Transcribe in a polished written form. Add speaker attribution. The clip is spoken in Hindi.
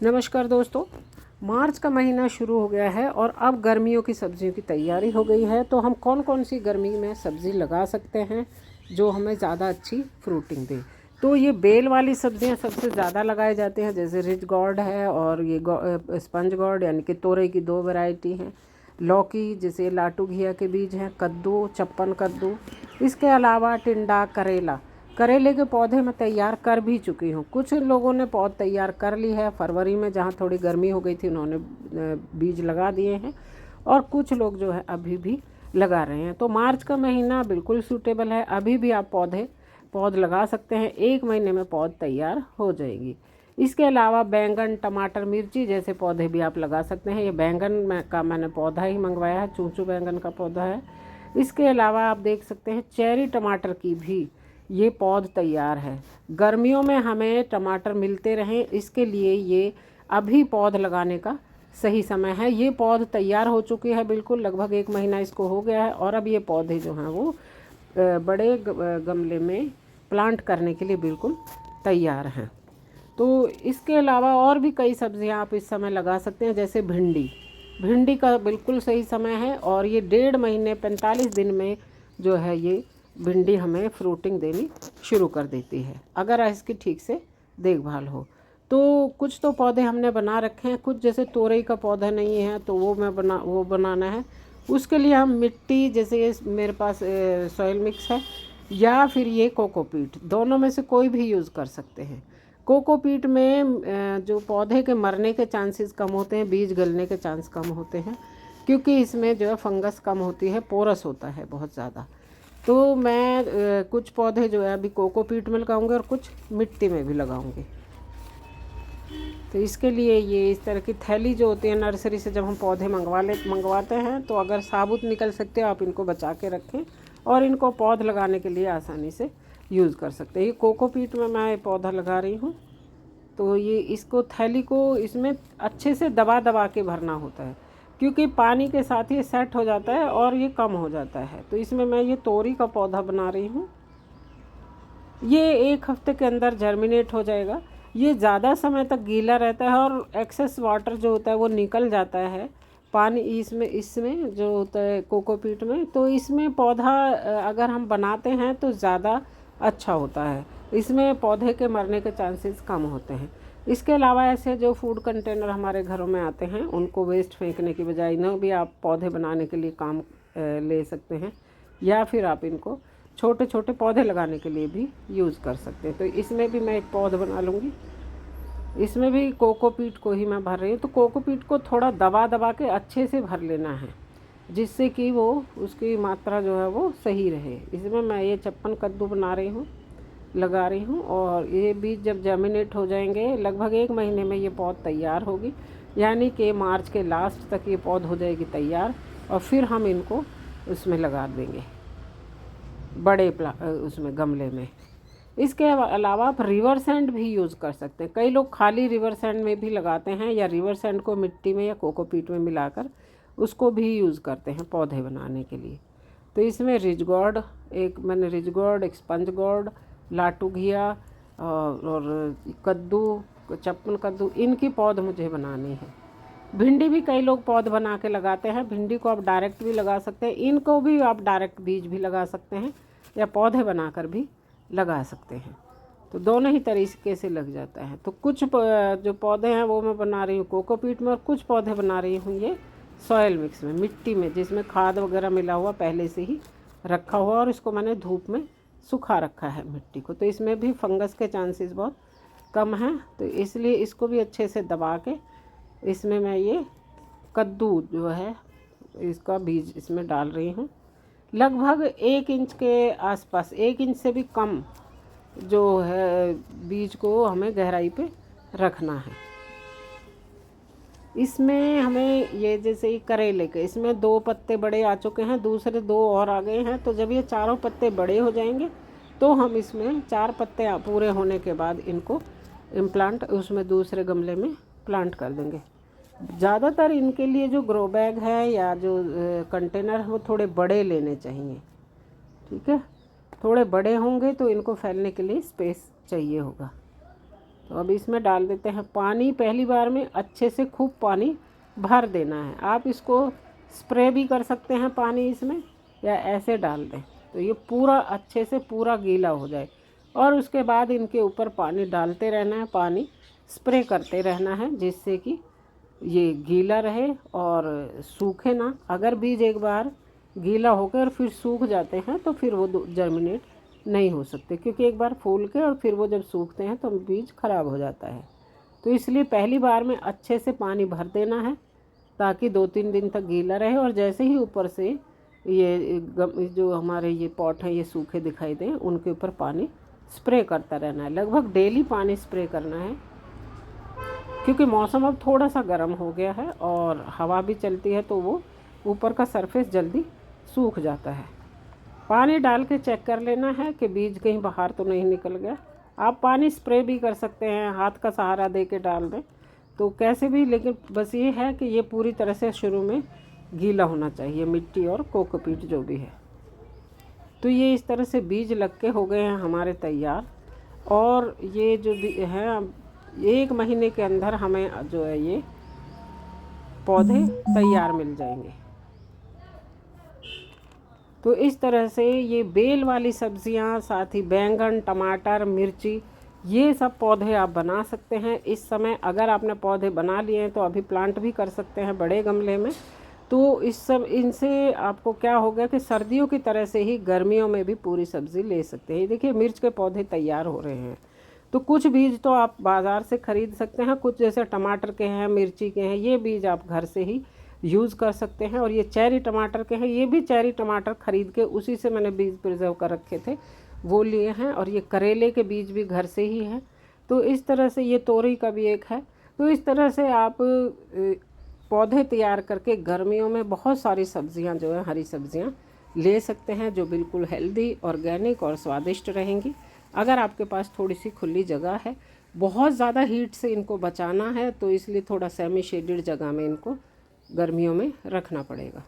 Speaker 1: नमस्कार दोस्तों। मार्च का महीना शुरू हो गया है और अब गर्मियों की सब्जियों की तैयारी हो गई है। तो हम कौन कौन सी गर्मी में सब्ज़ी लगा सकते हैं जो हमें ज़्यादा अच्छी फ्रूटिंग दे। तो ये बेल वाली सब्जियां सबसे ज़्यादा लगाई जाती हैं, जैसे रिच गॉर्ड है और ये स्पंज गॉर्ड, यानी कि तोरई की दो वैरायटी हैं। लौकी जैसे लाटू घिया के बीज हैं, कद्दू चप्पन कद्दू, इसके अलावा टिंडा करेला। करेले के पौधे मैं तैयार कर भी चुकी हूँ। कुछ लोगों ने पौध तैयार कर ली है फरवरी में, जहाँ थोड़ी गर्मी हो गई थी उन्होंने बीज लगा दिए हैं, और कुछ लोग जो है अभी भी लगा रहे हैं। तो मार्च का महीना बिल्कुल सूटेबल है, अभी भी आप पौध लगा सकते हैं। 1 महीने में पौध तैयार हो जाएगी। इसके अलावा बैंगन टमाटर मिर्ची जैसे पौधे भी आप लगा सकते हैं। ये बैंगन का मैंने पौधा ही मंगवाया है, चूचू बैंगन का पौधा है। इसके अलावा आप देख सकते हैं चेरी टमाटर की भी ये पौध तैयार है। गर्मियों में हमें टमाटर मिलते रहें, इसके लिए ये अभी पौध लगाने का सही समय है। ये पौध तैयार हो चुकी है बिल्कुल, लगभग 1 महीना इसको हो गया है, और अब ये पौधे जो हैं वो बड़े गमले में प्लांट करने के लिए बिल्कुल तैयार हैं। तो इसके अलावा और भी कई सब्जियां आप इस समय लगा सकते हैं, जैसे भिंडी। भिंडी का बिल्कुल सही समय है, और ये 1.5 महीने 45 दिन में जो है ये भिंडी हमें फ्रूटिंग देनी शुरू कर देती है, अगर इसकी ठीक से देखभाल हो। तो कुछ तो पौधे हमने बना रखे हैं, कुछ जैसे तोरई का पौधा नहीं है तो वो बनाना है। उसके लिए हम मिट्टी, जैसे ये मेरे पास सॉइल मिक्स है, या फिर ये कोकोपीट, दोनों में से कोई भी यूज़ कर सकते हैं। कोकोपीट में जो पौधे के मरने के चांसेस कम होते हैं, बीज गलने के चांस कम होते हैं, क्योंकि इसमें जो है फंगस कम होती है, पोरस होता है बहुत ज़्यादा। तो मैं कुछ पौधे जो है अभी कोकोपीट में लगाऊंगे और कुछ मिट्टी में भी लगाऊंगी। तो इसके लिए ये इस तरह की थैली जो होती है नर्सरी से, जब हम पौधे मंगवाते हैं, तो अगर साबुत निकल सकते हो आप इनको बचा के रखें, और इनको पौध लगाने के लिए आसानी से यूज़ कर सकते हैं। ये कोकोपीट में मैं पौधा लगा रही हूँ। तो ये इसको थैली को इसमें अच्छे से दबा दबा के भरना होता है, क्योंकि पानी के साथ ये सेट हो जाता है और ये कम हो जाता है। तो इसमें मैं ये तोरी का पौधा बना रही हूँ। ये 1 हफ्ते के अंदर जर्मिनेट हो जाएगा। ये ज़्यादा समय तक गीला रहता है और एक्सेस वाटर जो होता है वो निकल जाता है पानी इसमें जो होता है कोकोपीट में। तो इसमें पौधा अगर हम बनाते हैं तो ज़्यादा अच्छा होता है, इसमें पौधे के मरने के चांसेस कम होते हैं। इसके अलावा ऐसे जो फूड कंटेनर हमारे घरों में आते हैं, उनको वेस्ट फेंकने की बजाय इन्हें भी आप पौधे बनाने के लिए काम ले सकते हैं, या फिर आप इनको छोटे छोटे पौधे लगाने के लिए भी यूज़ कर सकते हैं। तो इसमें भी मैं एक पौधा बना लूँगी। इसमें भी कोकोपीट को ही मैं भर रही हूँ। तो कोकोपीट को थोड़ा दबा दबा के अच्छे से भर लेना है, जिससे कि वो उसकी मात्रा जो है वो सही रहे। इसमें मैं ये चप्पन कद्दू बना रही हूँ, लगा रही हूँ, और ये बीज जब जर्मिनेट हो जाएंगे लगभग 1 महीने में ये पौध तैयार होगी, यानी कि मार्च के लास्ट तक ये पौध हो जाएगी तैयार, और फिर हम इनको उसमें लगा देंगे बड़े उसमें गमले में। इसके अलावा आप रिवर सैंड भी यूज़ कर सकते हैं। कई लोग खाली रिवर सैंड में भी लगाते हैं, या रिवर सैंड को मिट्टी में या कोकोपीट में मिलाकर उसको भी यूज़ करते हैं पौधे बनाने के लिए। तो इसमें रिच गॉर्ड, एक स्पंज गॉर्ड, लाटू घिया और कद्दू चप्पन कद्दू, इनकी पौध मुझे बनानी है। भिंडी भी कई लोग पौध बना के लगाते हैं। भिंडी को आप डायरेक्ट भी लगा सकते हैं, इनको भी आप डायरेक्ट बीज भी लगा सकते हैं, या पौधे बनाकर भी लगा सकते हैं। तो दोनों ही तरीके से लग जाता है। तो कुछ जो पौधे हैं वो मैं बना रही हूँ कोकोपीट में, और कुछ पौधे बना रही हूँ ये सॉयल मिक्स में, मिट्टी में, जिसमें खाद वगैरह मिला हुआ पहले से ही रखा हुआ, और इसको मैंने धूप में सुखा रखा है मिट्टी को। तो इसमें भी फंगस के चांसेस बहुत कम हैं। तो इसलिए इसको भी अच्छे से दबा के इसमें मैं ये कद्दू जो है इसका बीज इसमें डाल रही हूँ। लगभग 1 इंच के आसपास, 1 इंच से भी कम जो है बीज को हमें गहराई पे रखना है। इसमें हमें ये जैसे करेले के, इसमें 2 पत्ते बड़े आ चुके हैं, दूसरे 2 और आ गए हैं। तो जब ये चारों पत्ते बड़े हो जाएंगे तो हम इसमें 4 पत्ते पूरे होने के बाद इनको इम्प्लांट उसमें दूसरे गमले में प्लांट कर देंगे। ज़्यादातर इनके लिए जो ग्रो बैग है या जो कंटेनर है वो थोड़े बड़े लेने चाहिए, ठीक है। थोड़े बड़े होंगे तो इनको फैलने के लिए स्पेस चाहिए होगा। तो अब इसमें डाल देते हैं पानी। पहली बार में अच्छे से खूब पानी भर देना है। आप इसको स्प्रे भी कर सकते हैं पानी इसमें, या ऐसे डाल दें तो ये पूरा अच्छे से पूरा गीला हो जाए। और उसके बाद इनके ऊपर पानी डालते रहना है, पानी स्प्रे करते रहना है, जिससे कि ये गीला रहे और सूखे ना। अगर बीज एक बार गीला होकर फिर सूख जाते हैं तो फिर वो जर्मिनेट नहीं हो सकते, क्योंकि एक बार फूल के और फिर वो जब सूखते हैं तो बीज खराब हो जाता है। तो इसलिए पहली बार में अच्छे से पानी भर देना है ताकि 2-3 दिन तक गीला रहे। और जैसे ही ऊपर से ये जो हमारे ये पॉट हैं ये सूखे दिखाई दें, उनके ऊपर पानी स्प्रे करता रहना है। लगभग डेली पानी स्प्रे करना है, क्योंकि मौसम अब थोड़ा सा गर्म हो गया है और हवा भी चलती है तो वो ऊपर का सरफेस जल्दी सूख जाता है। पानी डाल के चेक कर लेना है कि बीज कहीं बाहर तो नहीं निकल गया। आप पानी स्प्रे भी कर सकते हैं, हाथ का सहारा दे के डाल दें तो कैसे भी, लेकिन बस ये है कि ये पूरी तरह से शुरू में गीला होना चाहिए, मिट्टी और कोकोपीट जो भी है। तो ये इस तरह से बीज लग के हो गए हैं हमारे तैयार। और ये जो है 1 महीने के अंदर हमें जो है ये पौधे तैयार मिल जाएंगे। तो इस तरह से ये बेल वाली सब्जियां, साथ ही बैंगन, टमाटर, मिर्ची, ये सब पौधे आप बना सकते हैं इस समय। अगर आपने पौधे बना लिए हैं तो अभी प्लांट भी कर सकते हैं बड़े गमले में। तो इस सब इनसे आपको क्या होगा कि सर्दियों की तरह से ही गर्मियों में भी पूरी सब्ज़ी ले सकते हैं। देखिए मिर्च के पौधे तैयार हो रहे हैं। तो कुछ बीज तो आप बाज़ार से ख़रीद सकते हैं, कुछ जैसे टमाटर के हैं, मिर्ची के हैं, ये बीज आप घर से ही यूज़ कर सकते हैं। और ये चेरी टमाटर के हैं, ये भी चेरी टमाटर ख़रीद के उसी से मैंने बीज प्रिजर्व कर रखे थे, वो लिए हैं। और ये करेले के बीज भी घर से ही हैं। तो इस तरह से ये तोरई का भी एक है। तो इस तरह से आप पौधे तैयार करके गर्मियों में बहुत सारी सब्जियां जो है, हरी सब्जियां ले सकते हैं, जो बिल्कुल हेल्दी, ऑर्गेनिक और स्वादिष्ट रहेंगी। अगर आपके पास थोड़ी सी खुली जगह है, बहुत ज़्यादा हीट से इनको बचाना है तो इसलिए थोड़ा सेमी शेडेड जगह में इनको गर्मियों में रखना पड़ेगा।